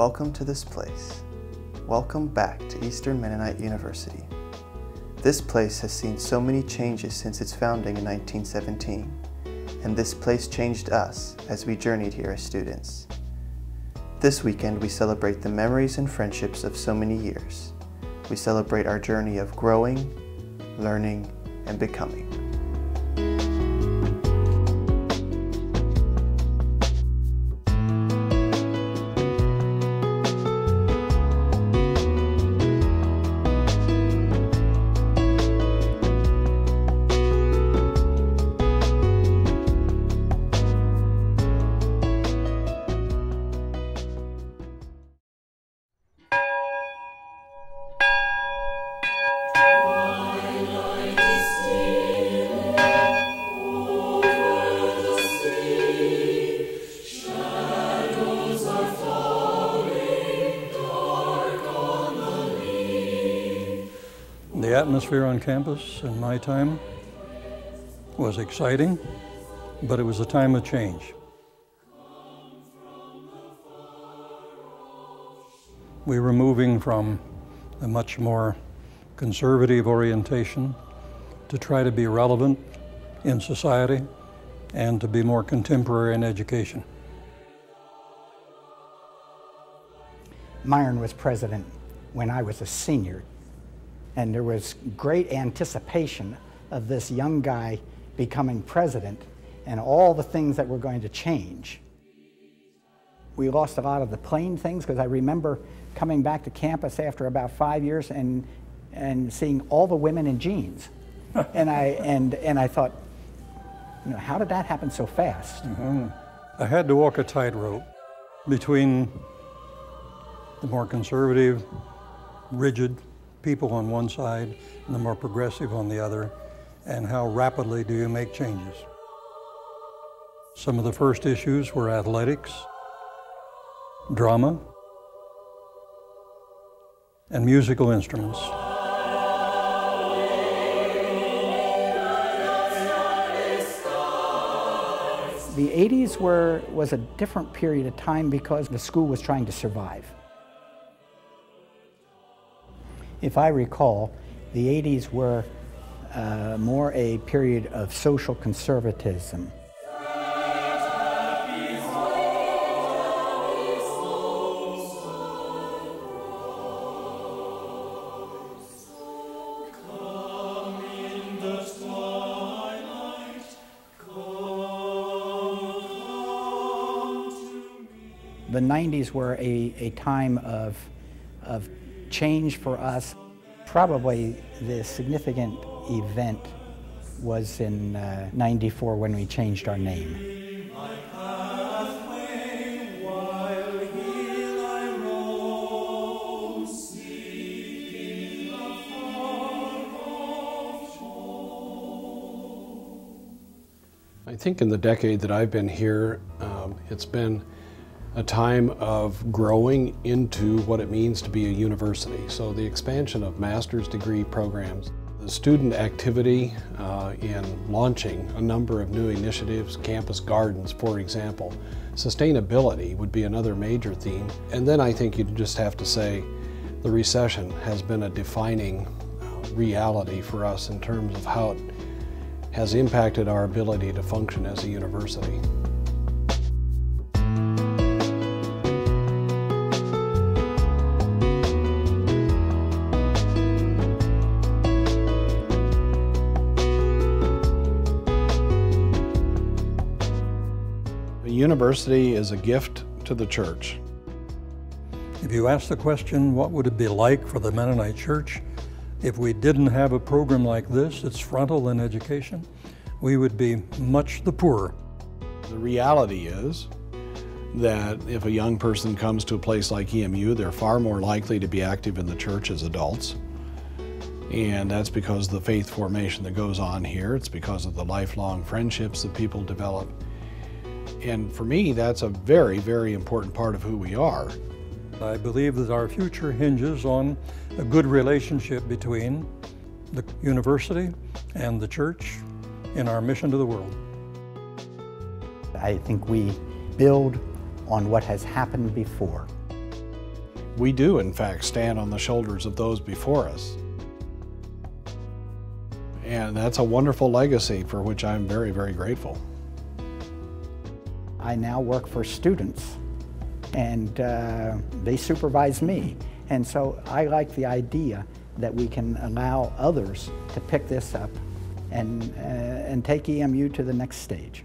Welcome to this place. Welcome back to Eastern Mennonite University. This place has seen so many changes since its founding in 1917, and this place changed us as we journeyed here as students. This weekend we celebrate the memories and friendships of so many years. We celebrate our journey of growing, learning, and becoming. The atmosphere on campus in my time was exciting, but it was a time of change. We were moving from a much more conservative orientation to try to be relevant in society and to be more contemporary in education. Myron was president when I was a senior. And there was great anticipation of this young guy becoming president and all the things that were going to change. We lost a lot of the plain things because I remember coming back to campus after about 5 years and seeing all the women in jeans. and I thought, you know, how did that happen so fast? Mm-hmm. I had to walk a tightrope between the more conservative, rigid people on one side and the more progressive on the other, and how rapidly do you make changes. Some of the first issues were athletics, drama, and musical instruments. The 80s was a different period of time because the school was trying to survive. If I recall, the 80s were more a period of social conservatism. The 90s were a time of change for us. Probably the significant event was in '94 when we changed our name. I think in the decade that I've been here, it's been a time of growing into what it means to be a university. So the expansion of master's degree programs, the student activity in launching a number of new initiatives, campus gardens, for example. Sustainability would be another major theme. And then I think you'd just have to say the recession has been a defining reality for us in terms of how it has impacted our ability to function as a university. A university is a gift to the church. If you ask the question, what would it be like for the Mennonite Church if we didn't have a program like this, it's frontal in education, we would be much the poorer. The reality is that if a young person comes to a place like EMU, they're far more likely to be active in the church as adults. And that's because of the faith formation that goes on here. It's because of the lifelong friendships that people develop. And for me, that's a very, very important part of who we are. I believe that our future hinges on a good relationship between the university and the church in our mission to the world. I think we build on what has happened before. we do, in fact, stand on the shoulders of those before us. And that's a wonderful legacy for which I'm very, very grateful. I now work for students, and they supervise me. And so I like the idea that we can allow others to pick this up and take EMU to the next stage.